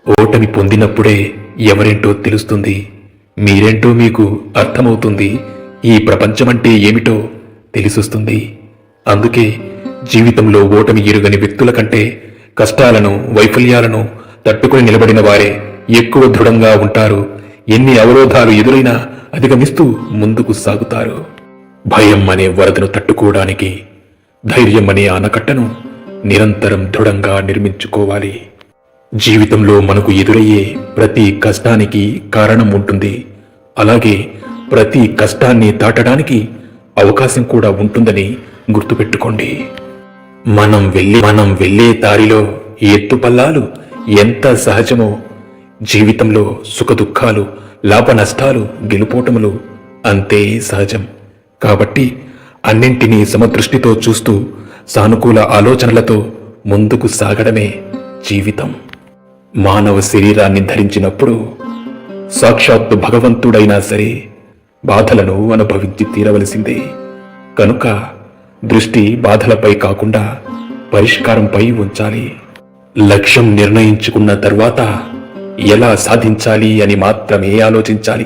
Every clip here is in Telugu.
ఓటమి పొందినప్పుడే ఎవరేంటో తెలుస్తుంది. మీరేంటో మీకు అర్థమవుతుంది. ఈ ప్రపంచమంటే ఏమిటో తెలిసొస్తుంది. అందుకే జీవితంలో ఓటమి ఎరుగని వ్యక్తుల కంటే కష్టాలను, వైఫల్యాలను తట్టుకుని నిలబడిన వారే ఎక్కువ దృఢంగా ఉంటారు. ఎన్ని అవరోధాలు ఎదురైనా అధిగమిస్తూ ముందుకు సాగుతారు. భయం అనే వరదను తట్టుకోవడానికి ధైర్యం అనే ఆనకట్టను నిరంతరం దృఢంగా నిర్మించుకోవాలి. జీవితంలో మనకు ఎదురయ్యే ప్రతి కష్టానికి కారణం ఉంటుంది. అలాగే ప్రతి కష్టాన్ని దాటడానికి అవకాశం కూడా ఉంటుందని గుర్తుపెట్టుకోండి. మనం వెళ్ళే దారిలో ఎత్తుపల్లాలు ఎంత సహజమో, జీవితంలో సుఖదుఖాలు, లాభ నష్టాలు, గెలుపోటములు అంతే సహజం. కాబట్టి అన్నింటినీ సమదృష్టితో చూస్తూ సానుకూల ఆలోచనలతో ముందుకు సాగడమే జీవితం. మానవ శరీరాన్ని ధరించినప్పుడు సాక్షాత్తు భగవంతుడైనా సరే బాధలను అనుభవించి తీరవలసిందే. కనుక దృష్టి బాధలపై కాకుండా పరిష్కారంపై ఉంచాలి. లక్ష్యం నిర్ణయించుకున్న తర్వాత ఎలా సాధించాలి అని మాత్రమే ఆలోచించాలి.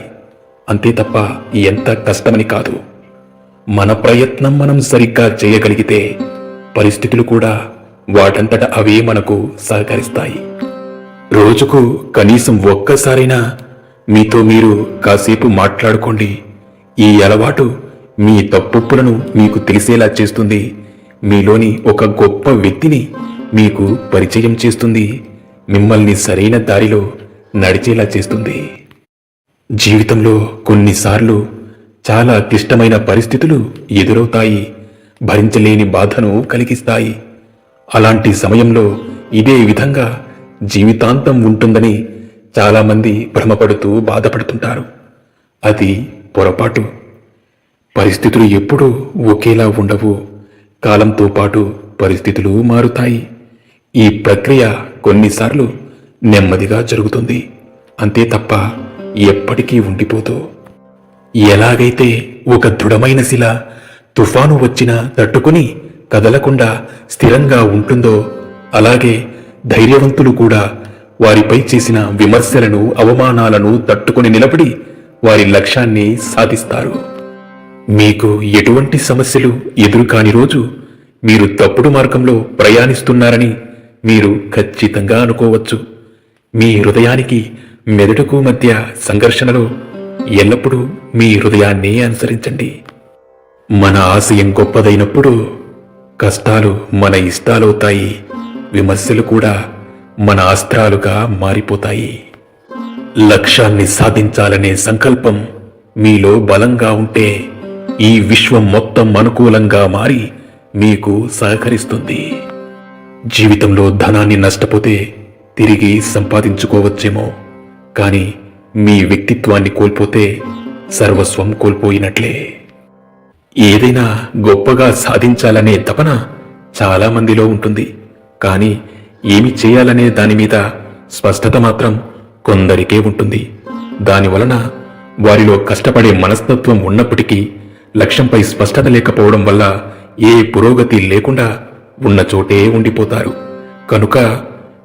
అంతే తప్ప ఎంత కష్టమని కాదు. మన ప్రయత్నం మనం సరిగ్గా చేయగలిగితే పరిస్థితులు కూడా వాటంతట అవే మనకు సహకరిస్తాయి. రోజుకు కనీసం ఒక్కసారైనా మీతో మీరు కాసేపు మాట్లాడుకోండి. ఈ అలవాటు మీ తప్పులను మీకు తెలిసేలా చేస్తుంది. మీలోని ఒక గొప్ప వ్యక్తిని మీకు పరిచయం చేస్తుంది. మిమ్మల్ని సరైన దారిలో నడిచేలా చేస్తుంది. జీవితంలో కొన్నిసార్లు చాలా క్లిష్టమైన పరిస్థితులు ఎదురవుతాయి. భరించలేని బాధను కలిగిస్తాయి. అలాంటి సమయంలో ఇదే విధంగా జీవితాంతం ఉంటుందని చాలామంది భ్రమపడుతూ బాధపడుతుంటారు. అది పొరపాటు. పరిస్థితులు ఎప్పుడూ ఒకేలా ఉండవు. కాలంతో పాటు పరిస్థితులు మారుతాయి. ఈ ప్రక్రియ కొన్నిసార్లు నెమ్మదిగా జరుగుతుంది. అంతే తప్ప ఎప్పటికీ ఉండిపోదు. ఎలాగైతే ఒక దృఢమైన శిల తుఫాను వచ్చినా తట్టుకుని కదలకుండా స్థిరంగా ఉంటుందో, అలాగే ధైర్యవంతులు కూడా వారిపై చేసిన విమర్శలను, అవమానాలను తట్టుకుని నిలబడి వారి లక్ష్యాన్ని సాధిస్తారు. మీకు ఎటువంటి సమస్యలు ఎదురుకాని రోజు మీరు తప్పుడు మార్గంలో ప్రయాణిస్తున్నారని మీరు ఖచ్చితంగా అనుకోవచ్చు. మీ హృదయానికి మెదడుకు మధ్య సంఘర్షణలో ఎల్లప్పుడూ మీ హృదయాన్ని అనుసరించండి. మన ఆశయం గొప్పదైనప్పుడు కష్టాలు మన ఇష్టాలవుతాయి. విమర్శలు కూడా మన అస్త్రాలుగా మారిపోతాయి. లక్ష్యాన్ని సాధించాలనే సంకల్పం మీలో బలంగా ఉంటే ఈ విశ్వం మొత్తం అనుకూలంగా మారి మీకు సహకరిస్తుంది. జీవితంలో ధనాన్ని నష్టపోతే తిరిగి సంపాదించుకోవచ్చేమో, కానీ మీ వ్యక్తిత్వాన్ని కోల్పోతే సర్వస్వం కోల్పోయినట్లే. ఏదైనా గొప్పగా సాధించాలనే తపన చాలా మందిలో ఉంటుంది. కానీ ఏమి చేయాలనే దాని మీద స్పష్టత మాత్రం కొందరికే ఉంటుంది. దానివలన వారిలో కష్టపడే మనస్తత్వం ఉన్నప్పటికీ లక్ష్యంపై స్పష్టత లేకపోవడం వల్ల ఏ పురోగతి లేకుండా ఉన్న చోటే ఉండిపోతారు. కనుక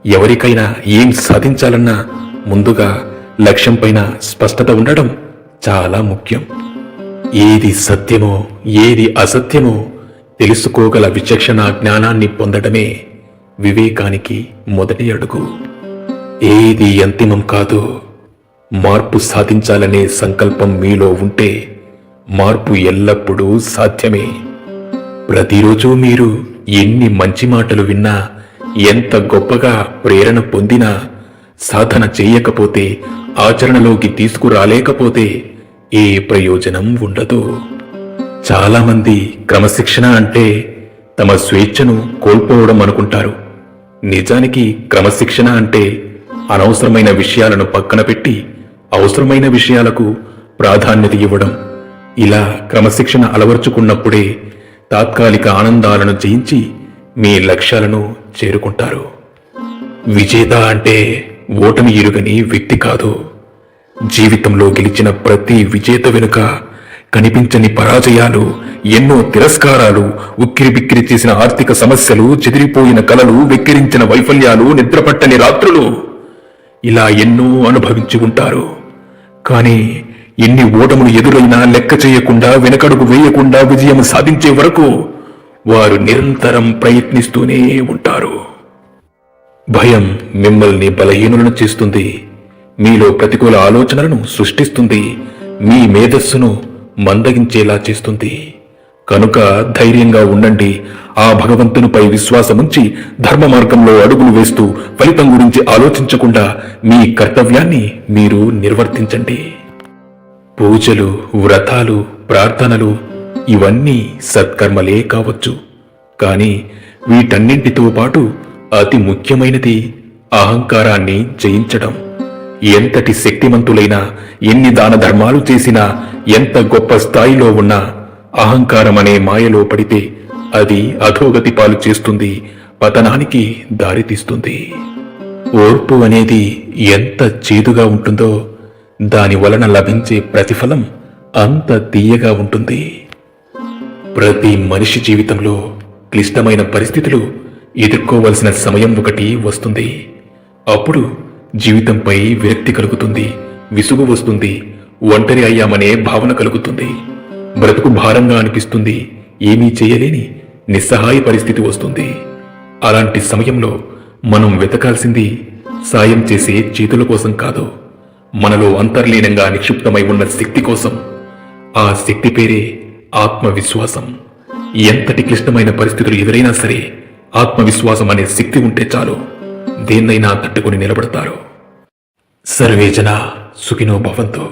ఎవరికైనా ఏం సాధించాలన్నా ముందుగా లక్ష్యంపైన స్పష్టత ఉండడం చాలా ముఖ్యం. ఏది సత్యమో ఏది అసత్యమో తెలుసుకోగల విచక్షణ జ్ఞానాన్ని పొందడమే వివేకానికి మొదటి అడుగు. ఏది అంతిమం కాదు. మార్పు సాధించాలనే సంకల్పం మీలో ఉంటే మార్పు ఎల్లప్పుడూ సాధ్యమే. ప్రతిరోజు మీరు ఎన్ని మంచి మాటలు విన్నా, ఎంత గొప్పగా ప్రేరణ పొందినా, సాధన చేయకపోతే, ఆచరణలోకి తీసుకురాలేకపోతే ఏ ప్రయోజనం ఉండదు. చాలామంది క్రమశిక్షణ అంటే తమ స్వేచ్ఛను కోల్పోవడం అనుకుంటారు. నిజానికి క్రమశిక్షణ అంటే అనవసరమైన విషయాలను పక్కన పెట్టి అవసరమైన విషయాలకు ప్రాధాన్యత ఇవ్వడం. ఇలా క్రమశిక్షణ అలవర్చుకున్నప్పుడే తాత్కాలిక ఆనందాలను జయించి మీ లక్ష్యాలను చేరుకుంటారు. విజేత అంటే ఓటమి ఎరుగని వ్యక్తి కాదు. జీవితంలో గెలిచిన ప్రతి విజేత వెనుక కనిపించని పరాజయాలు, ఎన్నో తిరస్కారాలు, ఉక్కిరిబిక్కిరి చేసిన ఆర్థిక సమస్యలు, చెదిరిపోయిన కలలు, వెక్కిరించిన వైఫల్యాలు, నిద్రపట్టని రాత్రులు ఇలా ఎన్నో అనుభవించి ఉంటారు. కానీ ఎన్ని ఓటములు ఎదురైనా లెక్క చేయకుండా వెనకడుగు వేయకుండా విజయం సాధించే వరకు వారు నిరంతరం ప్రయత్నిస్తూనే ఉంటారు. భయం మిమ్మల్ని బలహీనులను చేస్తుంది. మీలో ప్రతికూల ఆలోచనలను సృష్టిస్తుంది. మీ మేధస్సును మందగించేలా చేస్తుంది. కనుక ధైర్యంగా ఉండండి. ఆ భగవంతునిపై విశ్వాసముంచి ధర్మ మార్గంలో అడుగులు వేస్తూ ఫలితం గురించి ఆలోచించకుండా మీ కర్తవ్యాన్ని మీరు నిర్వర్తించండి. పూజలు, వ్రతాలు, ప్రార్థనలు ఇవన్నీ సత్కర్మలే కావచ్చు. కానీ వీటన్నింటితో పాటు అతి ముఖ్యమైనది అహంకారాన్ని జయించడం. ఎంతటి శక్తిమంతులైనా, ఎన్ని దాన ధర్మాలు చేసినా, ఎంత గొప్ప స్థాయిలో ఉన్నా అహంకారం అనే మాయలో పడితే అది అధోగతి పాలు చేస్తుంది, పతనానికి దారితీస్తుంది. ఓర్పు అనేది ఎంత చేదుగా ఉంటుందో దాని వలన లభించే ప్రతిఫలం అంత తీయగా ఉంటుంది. ప్రతి మనిషి జీవితంలో క్లిష్టమైన పరిస్థితులు ఎదుర్కోవలసిన సమయం ఒకటి వస్తుంది. అప్పుడు జీవితంపై విరక్తి కలుగుతుంది, విసుగు వస్తుంది, ఒంటరి అయ్యామనే భావన కలుగుతుంది, బ్రతుకు భారంగా అనిపిస్తుంది, ఏమీ చేయలేని నిస్సహాయ పరిస్థితి వస్తుంది. అలాంటి సమయంలో మనం వెతకాల్సింది సాయం చేసే చేతుల కోసం కాదు, మనలో అంతర్లీనంగా నిక్షిప్తమై ఉన్న శక్తి కోసం. ఆ శక్తి పేరే ఆత్మవిశ్వాసం. ఎంతటి క్లిష్టమైన పరిస్థితులు ఎదురైనా సరే ఆత్మవిశ్వాసం అనే శక్తి ఉంటే చాలు, దేన్నైనా తట్టుకుని నిలబడతారు. సర్వే జనా సుఖినో భవంతు.